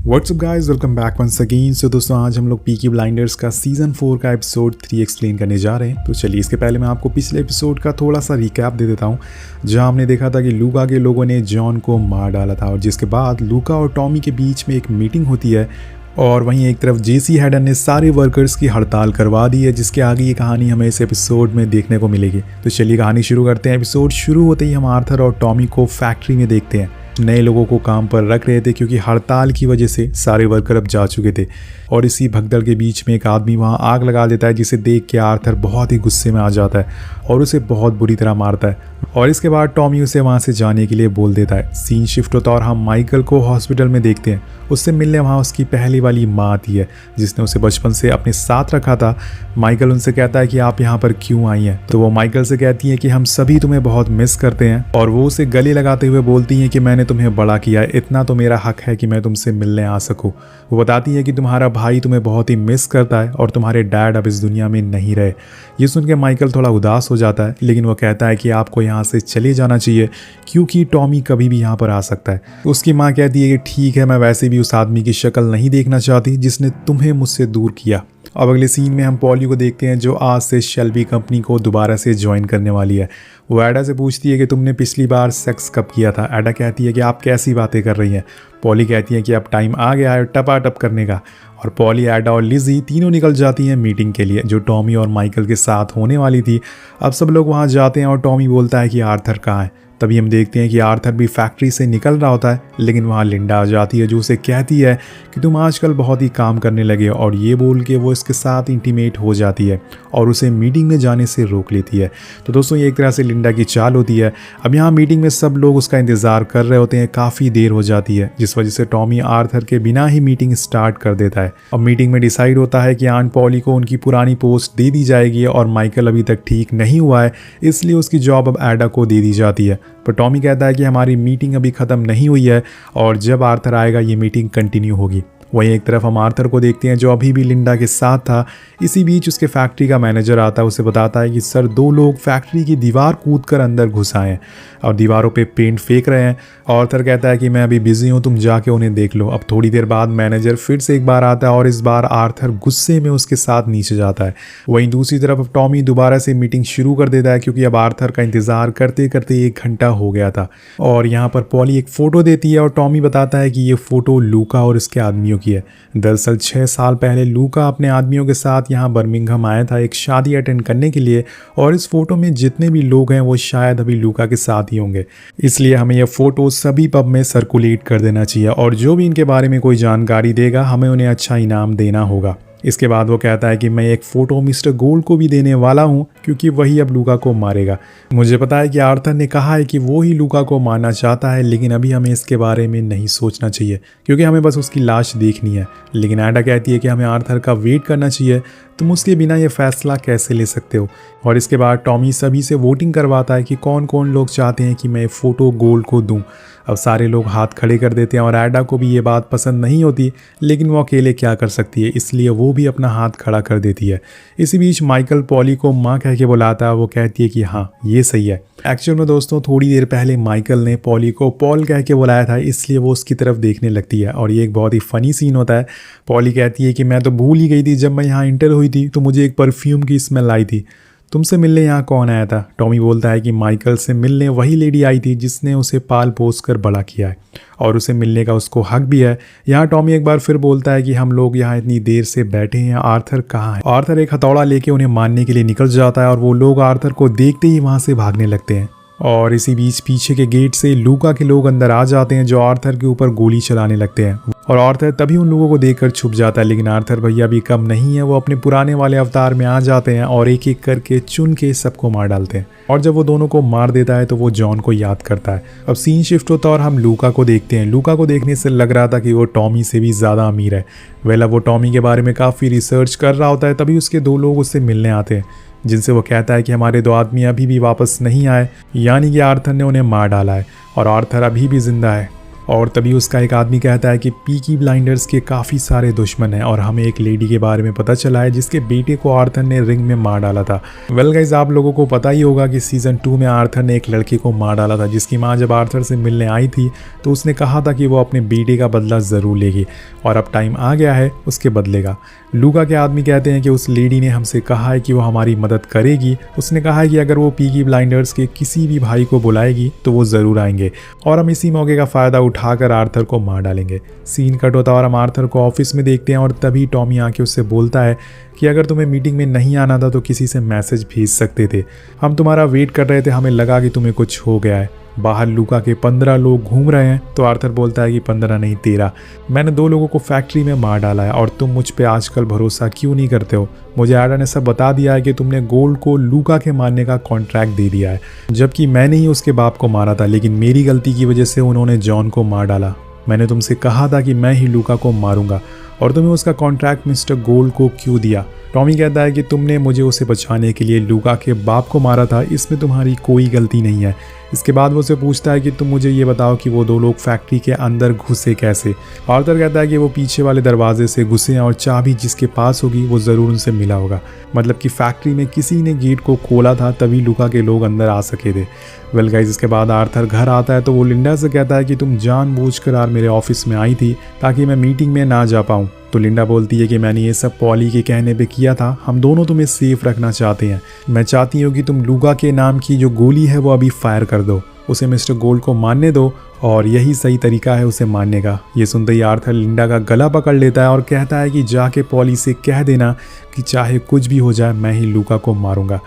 WhatsApp guys, welcome back once again. So दोस्तों, आज हम लोग पीकी ब्लाइंडर्स का सीजन 4 का एपिसोड 3 एक्सप्लेन करने जा रहे हैं। तो चलिए, इसके पहले मैं आपको पिछले एपिसोड का थोड़ा सा रिकैप दे देता हूँ, जहाँ हमने देखा था कि लूका के लोगों ने जॉन को मार डाला था, और जिसके बाद लूका और टॉमी के बीच में एक मीटिंग होती है। और वहीं एक तरफ जेसी हैडन ने सारे वर्कर्स की हड़ताल करवा दी है, जिसके आगे ये कहानी हमें इस एपिसोड में देखने को मिलेगी। तो चलिए कहानी शुरू करते हैं। एपिसोड शुरू होते ही हम आर्थर और टॉमी को फैक्ट्री में देखते हैं। नए लोगों को काम पर रख रहे थे, क्योंकि हड़ताल की वजह से सारे वर्कर अब जा चुके थे। और इसी भगदड़ के बीच में एक आदमी वहां आग लगा देता है, जिसे देख के आर्थर बहुत ही गुस्से में आ जाता है और उसे बहुत बुरी तरह मारता है। और इसके बाद टॉमी उसे वहां से जाने के लिए बोल देता है। सीन शिफ्ट होता है और हम माइकल को हॉस्पिटल में देखते हैं। उससे मिलने वहाँ उसकी पहली वाली माँ आती है, जिसने उसे बचपन से अपने साथ रखा था। माइकल उनसे कहता है कि आप यहाँ पर क्यों आई हैं। तो वो माइकल से कहती है कि हम सभी तुम्हें बहुत मिस करते हैं, और वो उसे गले लगाते हुए बोलती हैं कि मैंने तुम्हें बड़ा किया है, इतना तो मेरा हक है कि मैं तुमसे मिलने आ सकूं। वो बताती है कि तुम्हारा भाई तुम्हें बहुत ही मिस करता है और तुम्हारे डैड अब इस दुनिया में नहीं रहे। ये सुन के माइकल थोड़ा उदास हो जाता है, लेकिन वो कहता है कि आपको यहाँ से चले जाना चाहिए, क्योंकि टॉमी कभी भी यहाँ पर आ सकता है। उसकी माँ कहती है कि ठीक है, मैं वैसे भी उस आदमी की शक्ल नहीं देखना चाहती जिसने तुम्हें मुझसे दूर किया। अब अगले सीन में हम पॉली को देखते हैं, जो आज से शेल्बी कंपनी को दोबारा से ज्वाइन करने वाली है। वो एडा से पूछती है कि तुमने पिछली बार सेक्स कब किया था। एडा कहती है कि आप कैसी बातें कर रही हैं। पॉली कहती है कि अब टाइम आ गया है टपाटप करने का। और पॉली, एडा और लिजी तीनों निकल जाती हैं मीटिंग के लिए, जो टॉमी और माइकल के साथ होने वाली थी। अब सब लोग वहाँ जाते हैं और टॉमी बोलता है कि आर्थर कहाँ है। तभी हम देखते हैं कि आर्थर भी फैक्ट्री से निकल रहा होता है, लेकिन वहाँ लिंडा आ जाती है, जो उसे कहती है कि तुम आजकल बहुत ही काम करने लगे। और ये बोल के वो इसके साथ इंटीमेट हो जाती है और उसे मीटिंग में जाने से रोक लेती है। तो दोस्तों, ये एक तरह से लिंडा की चाल होती है। अब यहाँ मीटिंग में सब लोग उसका इंतज़ार कर रहे होते हैं। काफ़ी देर हो जाती है, जिस वजह से टॉमी आर्थर के बिना ही मीटिंग स्टार्ट कर देता है। अब मीटिंग में डिसाइड होता है कि आंट पॉली को उनकी पुरानी पोस्ट दे दी जाएगी, और माइकल अभी तक ठीक नहीं हुआ है, इसलिए उसकी जॉब अब एडा को दे दी जाती है। पर टॉमी कहता है कि हमारी मीटिंग अभी ख़त्म नहीं हुई है, और जब आर्थर आएगा ये मीटिंग कंटिन्यू होगी। वहीं एक तरफ हम आर्थर को देखते हैं, जो अभी भी लिंडा के साथ था। इसी बीच उसके फैक्ट्री का मैनेजर आता है। उसे बताता है कि सर, 2 लोग फैक्ट्री की दीवार कूदकर अंदर घुस आए हैं और दीवारों पे पेंट फेंक रहे हैं। आर्थर कहता है कि मैं अभी बिजी हूँ, तुम जाके उन्हें देख लो। अब थोड़ी देर बाद मैनेजर फिर से एक बार आता है, और इस बार आर्थर गुस्से में उसके साथ नीचे जाता है। वहीं दूसरी तरफ टॉमी दोबारा से मीटिंग शुरू कर देता है, क्योंकि अब आर्थर का इंतजार करते करते 1 घंटा हो गया था। और यहाँ पर पॉली एक फ़ोटो देती है, और टॉमी बताता है कि ये फ़ोटो लूका और इसके आदमियों की है। दरअसल 6 साल पहले लूका अपने आदमियों के साथ यहाँ बर्मिंघम आया था एक शादी अटेंड करने के लिए, और इस फोटो में जितने भी लोग हैं वो शायद अभी लूका के साथ ही होंगे। इसलिए हमें यह फोटो सभी पब में सर्कुलेट कर देना चाहिए, और जो भी इनके बारे में कोई जानकारी देगा हमें उन्हें अच्छा इनाम देना होगा। इसके बाद वो कहता है कि मैं एक फ़ोटो मिस्टर गोल्ड को भी देने वाला हूँ, क्योंकि वही अब लूका को मारेगा। मुझे पता है कि आर्थर ने कहा है कि वो ही लूका को मारना चाहता है, लेकिन अभी हमें इसके बारे में नहीं सोचना चाहिए, क्योंकि हमें बस उसकी लाश देखनी है। लेकिन एडा कहती है कि हमें आर्थर का वेट करना चाहिए, तुम उसके बिना ये फैसला कैसे ले सकते हो। और इसके बाद टॉमी सभी से वोटिंग करवाता है कि कौन कौन लोग चाहते हैं कि मैं फ़ोटो गोल्ड को दूँ। अब सारे लोग हाथ खड़े कर देते हैं, और एडा को भी ये बात पसंद नहीं होती, लेकिन वो अकेले क्या कर सकती है, इसलिए वो भी अपना हाथ खड़ा कर देती है। इसी बीच माइकल पॉली को माँ कह के बुलाता है। वो कहती है कि हाँ, ये सही है। एक्चुअल में दोस्तों, थोड़ी देर पहले माइकल ने पॉली को पॉल कह के बुलाया था, इसलिए वो उसकी तरफ देखने लगती है, और ये एक बहुत ही फ़नी सीन होता है। पॉली कहती है कि मैं तो भूल ही गई थी, जब मैं यहाँ इंटर हुई थी तो मुझे एक परफ्यूम की स्मेल आई थी। तुमसे मिलने यहाँ कौन आया था? टॉमी बोलता है कि माइकल से मिलने वही लेडी आई थी जिसने उसे पाल पोस कर बड़ा किया है, और उसे मिलने का उसको हक भी है। यहाँ टॉमी एक बार फिर बोलता है कि हम लोग यहाँ इतनी देर से बैठे हैं, आर्थर कहाँ है? आर्थर एक हथौड़ा लेके उन्हें मारने के लिए निकल जाता है, और वो लोग आर्थर को देखते ही वहाँ से भागने लगते हैं। और इसी बीच पीछे के गेट से लूका के लोग अंदर आ जाते हैं, जो आर्थर के ऊपर गोली चलाने लगते हैं। और आर्थर तभी उन लोगों को देखकर छुप जाता है, लेकिन आर्थर भैया भी कम नहीं है। वो अपने पुराने वाले अवतार में आ जाते हैं और एक एक करके चुन के सबको मार डालते हैं। और जब वो दोनों को मार देता है तो वो जॉन को याद करता है। अब सीन शिफ्ट होता है और हम लूका को देखते हैं। लूका को देखने से लग रहा था कि वो टॉमी से भी ज़्यादा अमीर है। वेला वो टॉमी के बारे में काफ़ी रिसर्च कर रहा होता है, तभी उसके 2 लोग उससे मिलने आते हैं, जिनसे वो कहता है कि हमारे 2 आदमी अभी भी वापस नहीं आए, यानी कि आर्थर ने उन्हें मार डाला है और आर्थर अभी भी जिंदा है। और तभी उसका एक आदमी कहता है कि पीकी ब्लाइंडर्स के काफ़ी सारे दुश्मन हैं और हमें एक लेडी के बारे में पता चला है जिसके बेटे को आर्थर ने रिंग में मार डाला था। वेल गाइस, आप लोगों को पता ही होगा कि सीज़न 2 में आर्थर ने एक लड़के को मार डाला था जिसकी माँ जब आर्थर से मिलने आई थी तो उसने कहा था कि वो अपने बेटे का बदला ज़रूर लेगी और अब टाइम आ गया है उसके बदले का। लूका के आदमी कहते हैं कि उस लेडी ने हमसे कहा है कि वो हमारी मदद करेगी। उसने कहा है कि अगर वो पीकी ब्लाइंडर्स के किसी भी भाई को बुलाएगी तो वो ज़रूर आएंगे और हम इसी मौके का फ़ायदा उठाकर आर्थर को मार डालेंगे। सीन कट होता है और हम आर्थर को ऑफिस में देखते हैं और तभी टॉमी आके उससे बोलता है कि अगर तुम्हें मीटिंग में नहीं आना था तो किसी से मैसेज भेज सकते थे, हम तुम्हारा वेट कर रहे थे, हमें लगा कि तुम्हें कुछ हो गया है। बाहर लूका के 15 लोग घूम रहे हैं तो आर्थर बोलता है कि 15 नहीं 13, मैंने 2 लोगों को फैक्ट्री में मार डाला है और तुम मुझ पे आजकल भरोसा क्यों नहीं करते हो। मुझे एडा ने सब बता दिया है कि तुमने गोल्ड को लूका के मारने का कॉन्ट्रैक्ट दे दिया है, जबकि मैंने ही उसके बाप को मारा था, लेकिन मेरी गलती की वजह से उन्होंने जॉन को मार डाला। मैंने तुमसे कहा था कि मैं ही लूका को मारूंगा और तुम्हें उसका कॉन्ट्रैक्ट मिस्टर गोल्ड को क्यों दिया। टॉमी कहता है कि तुमने मुझे उसे बचाने के लिए लूका के बाप को मारा था, इसमें तुम्हारी कोई गलती नहीं है। इसके बाद वो उसे पूछता है कि तुम मुझे ये बताओ कि वो 2 लोग फैक्ट्री के अंदर घुसे कैसे। आर्थर कहता है कि वो पीछे वाले दरवाजे से घुसे हैं और चाबी जिसके पास होगी वो ज़रूर उनसे मिला होगा, मतलब कि फैक्ट्री में किसी ने गेट को खोला था तभी लूका के लोग अंदर आ सके थे। वेल गाइस, इसके बाद आर्थर घर आता है तो वो लिंडा से कहता है कि तुम जानबूझकर यार मेरे ऑफिस में आई थी ताकि मैं मीटिंग में ना जा पाऊँ। तो लिंडा बोलती है कि मैंने ये सब पॉली के कहने पे किया था, हम दोनों तुम्हें सेफ रखना चाहते हैं। मैं चाहती हूँ कि तुम लूका के नाम की जो गोली है वो अभी फायर कर दो, उसे मिस्टर गोल्ड को मारने दो और यही सही तरीका है उसे मारने का। ये सुनते ही आर्थर लिंडा का गला पकड़ लेता है और कहता है कि जाके पॉली से कह देना कि चाहे कुछ भी हो जाए मैं ही लूका को मारूंगा।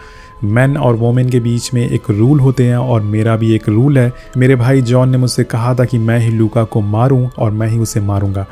मैन और वोमेन के बीच में एक रूल होते हैं और मेरा भी एक रूल है। मेरे भाई जॉन ने मुझसे कहा था कि मैं ही लूका को मारूं और मैं ही उसे मारूंगा।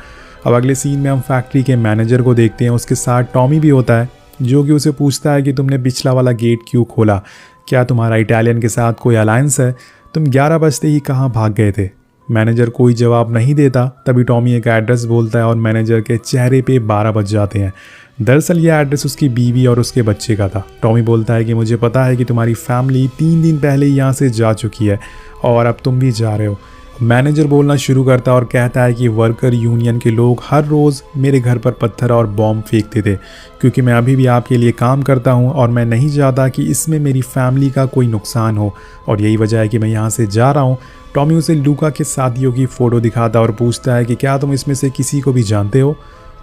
अब अगले सीन में हम फैक्ट्री के मैनेजर को देखते हैं, उसके साथ टॉमी भी होता है जो कि उसे पूछता है कि तुमने पिछला वाला गेट क्यों खोला, क्या तुम्हारा इटालियन के साथ कोई अलायंस है, तुम 11 बजते ही कहाँ भाग गए थे। मैनेजर कोई जवाब नहीं देता, तभी टॉमी एक एड्रेस बोलता है और मैनेजर के चेहरे पे 12 बज जाते हैं। दरअसल यह एड्रेस उसकी बीवी और उसके बच्चे का था। टॉमी बोलता है कि मुझे पता है कि तुम्हारी फैमिली 3 दिन पहले ही यहाँ से जा चुकी है और अब तुम भी जा रहे हो। मैनेजर बोलना शुरू करता और कहता है कि वर्कर यूनियन के लोग हर रोज़ मेरे घर पर पत्थर और बॉम्ब फेंकते थे क्योंकि मैं अभी भी आपके लिए काम करता हूं और मैं नहीं चाहता कि इसमें मेरी फैमिली का कोई नुकसान हो और यही वजह है कि मैं यहां से जा रहा हूं। टॉमी उसे लूका के साथियों की फ़ोटो दिखाता और पूछता है कि क्या तुम इसमें से किसी को भी जानते हो,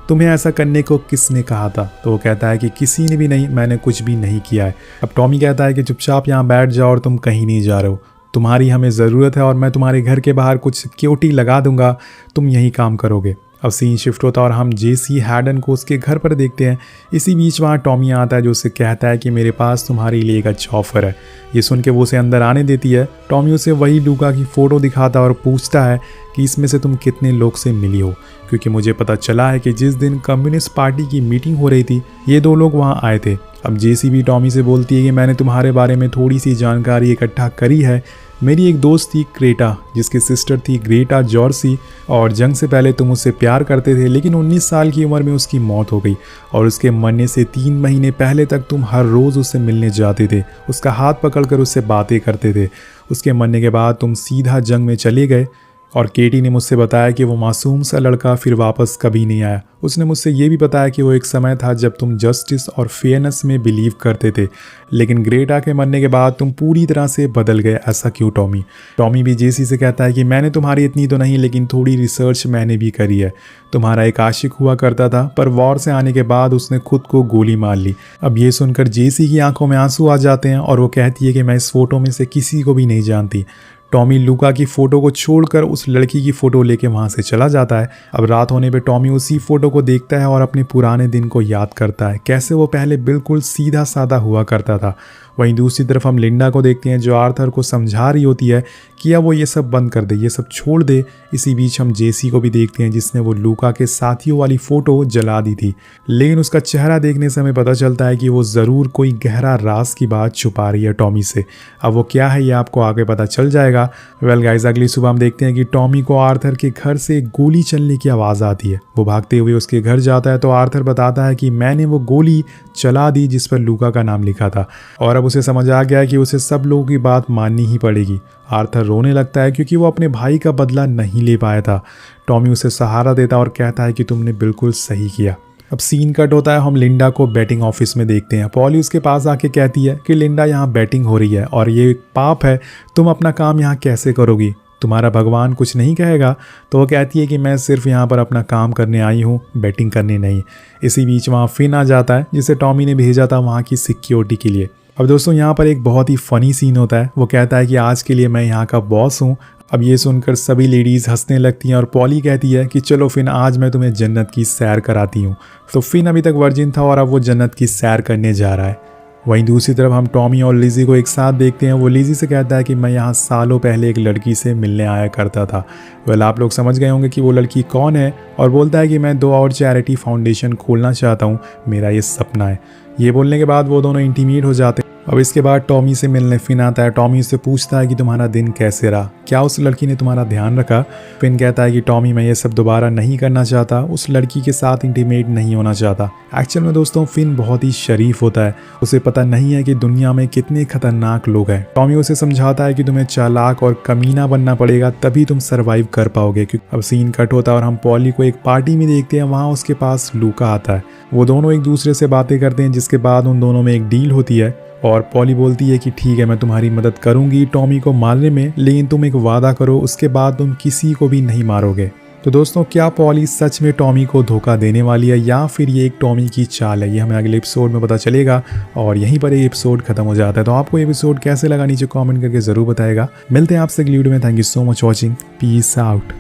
तुम्हें ऐसा करने को किसने कहा था। तो वो कहता है कि किसी ने भी नहीं, मैंने कुछ भी नहीं किया है। अब टॉमी कहता है कि चुपचाप यहाँ बैठ जाओ और तुम कहीं नहीं जा रहे हो, तुम्हारी हमें ज़रूरत है और मैं तुम्हारे घर के बाहर कुछ सिक्योरिटी लगा दूंगा, तुम यही काम करोगे। अब सीन शिफ्ट होता और हम जेसी हैडन को उसके घर पर देखते हैं। इसी बीच वहाँ टॉमी आता है जो उसे कहता है कि मेरे पास तुम्हारे लिए एक अच्छा ऑफर है। ये सुन के वो उसे अंदर आने देती है। टॉमी उसे वही लूका की फ़ोटो दिखाता और पूछता है कि इसमें से तुम कितने लोग से मिली हो, क्योंकि मुझे पता चला है कि जिस दिन कम्युनिस्ट पार्टी की मीटिंग हो रही थी ये 2 लोग वहाँ आए थे। अब जेसी भी टॉमी से बोलती है कि मैंने तुम्हारे बारे में थोड़ी सी जानकारी इकट्ठा करी है। मेरी एक दोस्त थी क्रेटा जिसकी सिस्टर थी ग्रेटा जॉर्सी और जंग से पहले तुम उससे प्यार करते थे, लेकिन 19 साल की उम्र में उसकी मौत हो गई और उसके मरने से 3 महीने पहले तक तुम हर रोज़ उससे मिलने जाते थे, उसका हाथ पकड़कर उससे बातें करते थे। उसके मरने के बाद तुम सीधा जंग में चले गए और केटी ने मुझसे बताया कि वो मासूम सा लड़का फिर वापस कभी नहीं आया। उसने मुझसे ये भी बताया कि वो एक समय था जब तुम जस्टिस और फेयरनेस में बिलीव करते थे, लेकिन ग्रेटा के मरने के बाद तुम पूरी तरह से बदल गए। ऐसा क्यों टॉमी? टॉमी भी जेसी से कहता है कि मैंने तुम्हारी इतनी तो नहीं लेकिन थोड़ी रिसर्च मैंने भी करी है। तुम्हारा एक आशिक हुआ करता था पर वॉर से आने के बाद उसने खुद को गोली मार ली। अब ये सुनकर जेसी की आंखों में आंसू आ जाते हैं और वो कहती है कि मैं इस फोटो में से किसी को भी नहीं जानती। टॉमी लूका की फ़ोटो को छोड़कर उस लड़की की फ़ोटो लेके वहाँ से चला जाता है। अब रात होने पे टॉमी उसी फ़ोटो को देखता है और अपने पुराने दिन को याद करता है, कैसे वो पहले बिल्कुल सीधा साधा हुआ करता था। वहीं दूसरी तरफ हम लिंडा को देखते हैं जो आर्थर को समझा रही होती है कि अब वो ये सब बंद कर दे, ये सब छोड़ दे। इसी बीच हम जेसी को भी देखते हैं जिसने वो लूका के साथियों वाली फ़ोटो जला दी थी, लेकिन उसका चेहरा देखने से हमें पता चलता है कि वो ज़रूर कोई गहरा राज की बात छुपा रही है टॉमी से। अब वो क्या है ये आपको आगे पता चल जाएगा। वेल गाइस, अगली सुबह हम देखते हैं कि टॉमी को आर्थर के घर से गोली चलने की आवाज़ आती है। वो भागते हुए उसके घर जाता है तो आर्थर बताता है कि मैंने वो गोली चला दी जिस पर लूका का नाम लिखा था और अब अब उसे समझ आ गया है कि उसे सब लोगों की बात माननी ही पड़ेगी। आर्थर रोने लगता है क्योंकि वो अपने भाई का बदला नहीं ले पाया था। टॉमी उसे सहारा देता और कहता है कि तुमने बिल्कुल सही किया। अब सीन कट होता है, हम लिंडा को बैटिंग ऑफिस में देखते हैं। पॉली उसके पास आके कहती है कि लिंडा यहाँ बैटिंग हो रही है और ये एक पाप है, तुम अपना काम यहाँ कैसे करोगी, तुम्हारा भगवान कुछ नहीं कहेगा। तो वो कहती है कि मैं सिर्फ यहाँ पर अपना काम करने आई हूँ, बैटिंग करने नहीं। इसी बीच वहाँ फिन आ जाता है जिसे टॉमी ने भेजा था वहाँ की सिक्योरिटी के लिए। अब दोस्तों यहाँ पर एक बहुत ही फनी सीन होता है। वो कहता है कि आज के लिए मैं यहाँ का बॉस हूँ। अब ये सुनकर सभी लेडीज़ हंसने लगती हैं और पॉली कहती है कि चलो फिन आज मैं तुम्हें जन्नत की सैर कराती हूँ। तो फिन अभी तक वर्जिन था और अब वो जन्नत की सैर करने जा रहा है। वहीं दूसरी तरफ हम टॉमी और लिज़ी को एक साथ देखते हैं। वो लिज़ी से कहता है कि मैं यहाँ सालों पहले एक लड़की से मिलने आया करता था। वेल आप लोग समझ गए होंगे कि वो लड़की कौन है, और बोलता है कि मैं 2 और चैरिटी फाउंडेशन खोलना चाहता हूँ, मेरा ये सपना है। ये बोलने के बाद वो दोनों इंटीमेट हो जाते हैं। अब इसके बाद टॉमी से मिलने फिन आता है। टॉमी उससे पूछता है कि तुम्हारा दिन कैसे रहा, क्या उस लड़की ने तुम्हारा ध्यान रखा। फिन कहता है कि टॉमी मैं ये सब दोबारा नहीं करना चाहता, उस लड़की के साथ इंटीमेट नहीं होना चाहता। एक्चुअल में दोस्तों फिन बहुत ही शरीफ होता है, उसे पता नहीं है कि दुनिया में कितने खतरनाक लोग हैं। टॉमी उसे समझाता है कि तुम्हें चालाक और कमीना बनना पड़ेगा, तभी तुम सर्वाइव कर पाओगे। अब सीन कट होता है और हम पॉली को एक पार्टी में देखते हैं। वहाँ उसके पास लूका आता है। वो दोनों एक दूसरे से बातें करते हैं, जिसके बाद उन दोनों में एक डील होती है और पॉली बोलती है कि ठीक है मैं तुम्हारी मदद करूंगी टॉमी को मारने में, लेकिन तुम एक वादा करो, उसके बाद तुम किसी को भी नहीं मारोगे। तो दोस्तों क्या पॉली सच में टॉमी को धोखा देने वाली है या फिर ये एक टॉमी की चाल है, ये हमें अगले एपिसोड में पता चलेगा। और यहीं पर ये एपिसोड खत्म हो जाता है। तो आपको ये एपिसोड कैसे लगा नीचे कमेंट करके जरूर बताएगा। मिलते हैं आपसे अगली वीडियो में। Thank you so much watching, peace out.